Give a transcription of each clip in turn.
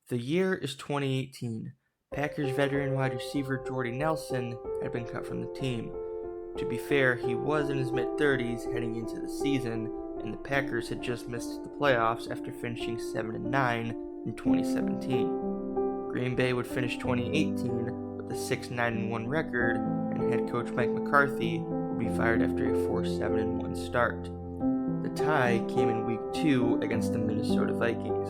The year is 2018. Packers veteran wide receiver Jordy Nelson had been cut from the team. To be fair, he was in his mid-30s heading into the season, and the Packers had just missed the playoffs after finishing 7-9 in 2017. Green Bay would finish 2018 with a 6-9-1 record, and head coach Mike McCarthy would be fired after a 4-7-1 start. The tie came in Week 2 against the Minnesota Vikings.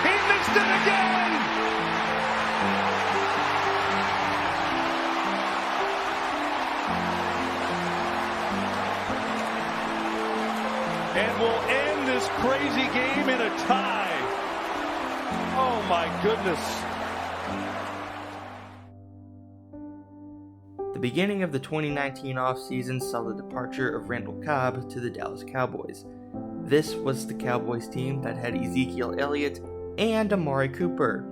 He missed it again! And we'll end this crazy game in a tie. Oh my goodness. The beginning of the 2019 offseason saw the departure of Randall Cobb to the Dallas Cowboys. This was the Cowboys team that had Ezekiel Elliott and Amari Cooper.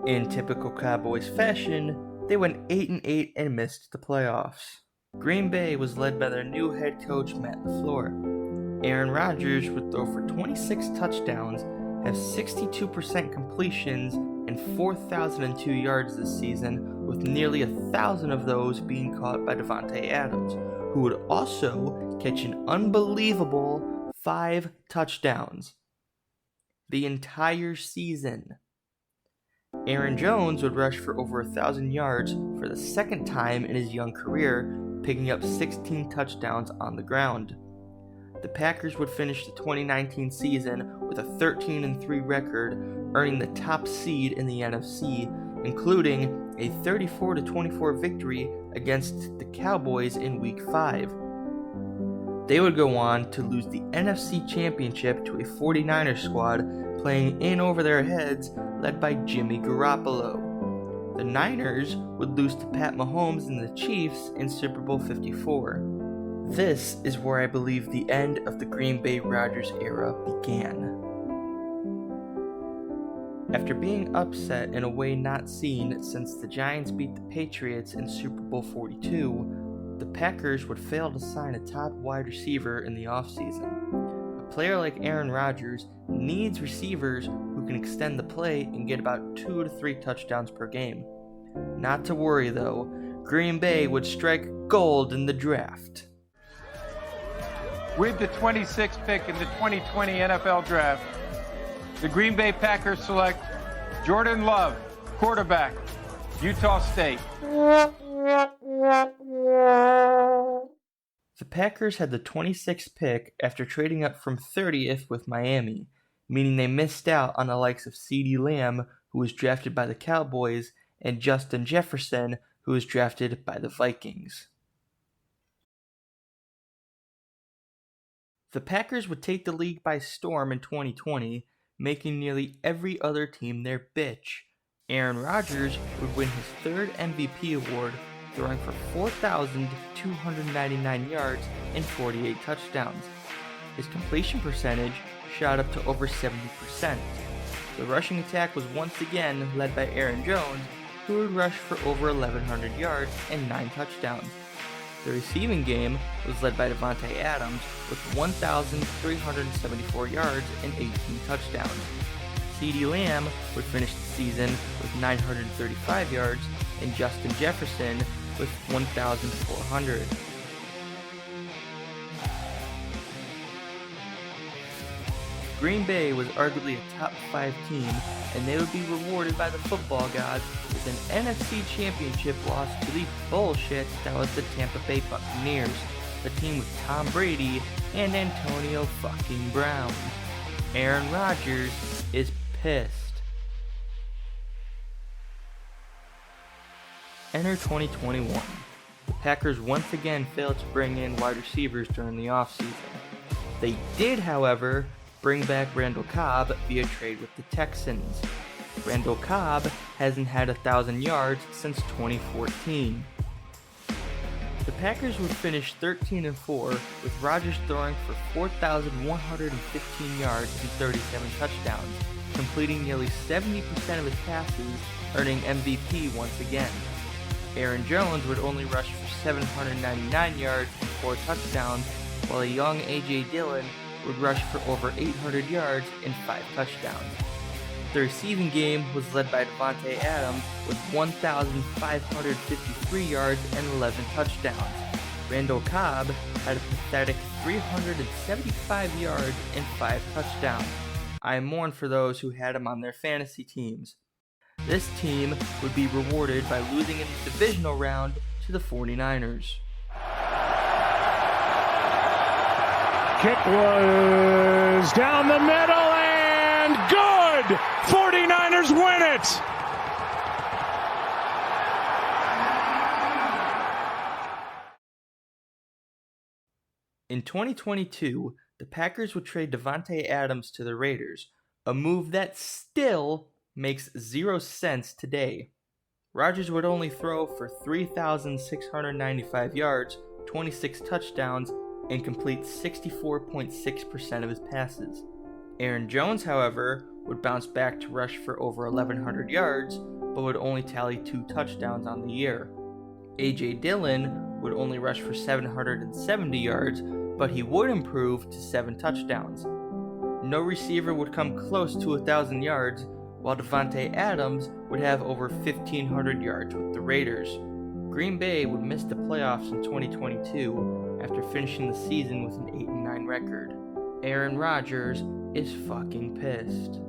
In typical Cowboys fashion, they went 8-8 and missed the playoffs. Green Bay was led by their new head coach Matt LaFleur. Aaron Rodgers would throw for 26 touchdowns, have 62% completions, and 4,002 yards this season, with nearly 1,000 of those being caught by Davante Adams, who would also catch an unbelievable 5 touchdowns the entire season. Aaron Jones would rush for over 1,000 yards for the second time in his young career, picking up 16 touchdowns on the ground. The Packers would finish the 2019 season with a 13-3 record, earning the top seed in the NFC, including a 34-24 victory against the Cowboys in Week 5. They would go on to lose the NFC Championship to a 49ers squad playing in over their heads, led by Jimmy Garoppolo. The Niners would lose to Pat Mahomes and the Chiefs in Super Bowl 54. This is where I believe the end of the Green Bay Rodgers era began. After being upset in a way not seen since the Giants beat the Patriots in Super Bowl 42, the Packers would fail to sign a top wide receiver in the offseason. A player like Aaron Rodgers needs receivers who can extend the play and get about 2 to 3 touchdowns per game. Not to worry though, Green Bay would strike gold in the draft. With the 26th pick in the 2020 NFL Draft, the Green Bay Packers select Jordan Love, quarterback, Utah State. The Packers had the 26th pick after trading up from 30th with Miami, meaning they missed out on the likes of CeeDee Lamb, who was drafted by the Cowboys, and Justin Jefferson, who was drafted by the Vikings. The Packers would take the league by storm in 2020, making nearly every other team their bitch. Aaron Rodgers would win his 3rd MVP award, throwing for 4,299 yards and 48 touchdowns. His completion percentage shot up to over 70%. The rushing attack was once again led by Aaron Jones, who would rush for over 1,100 yards and 9 touchdowns. The receiving game was led by Davante Adams with 1,374 yards and 18 touchdowns. CeeDee Lamb would finish the season with 935 yards and Justin Jefferson with 1,400. Green Bay was arguably a top 5 team, and they would be rewarded by the football gods with an NFC Championship loss to the bullshit that was the Tampa Bay Buccaneers, a team with Tom Brady and Antonio fucking Brown. Aaron Rodgers is pissed. Enter 2021. The Packers once again failed to bring in wide receivers during the offseason. They did, however, bring back Randall Cobb via trade with the Texans. Randall Cobb hasn't had 1,000 yards since 2014. The Packers would finish 13-4, with Rodgers throwing for 4,115 yards and 37 touchdowns, completing nearly 70% of his passes, earning MVP once again. Aaron Jones would only rush for 799 yards and 4 touchdowns, while a young A.J. Dillon would rush for over 800 yards and 5 touchdowns. The receiving game was led by Davante Adams with 1,553 yards and 11 touchdowns. Randall Cobb had a pathetic 375 yards and 5 touchdowns. I mourn for those who had him on their fantasy teams. This team would be rewarded by losing in the divisional round to the 49ers. Kick was down the middle and good! 49ers win it! In 2022, the Packers would trade Davante Adams to the Raiders, a move that still makes 0 sense today. Rodgers would only throw for 3,695 yards, 26 touchdowns, and complete 64.6% of his passes. Aaron Jones, however, would bounce back to rush for over 1,100 yards, but would only tally 2 touchdowns on the year. A.J. Dillon would only rush for 770 yards, but he would improve to 7 touchdowns. No receiver would come close to 1,000 yards, while Davante Adams would have over 1,500 yards with the Raiders. Green Bay would miss the playoffs in 2022 after finishing the season with an 8-9 record. Aaron Rodgers is fucking pissed.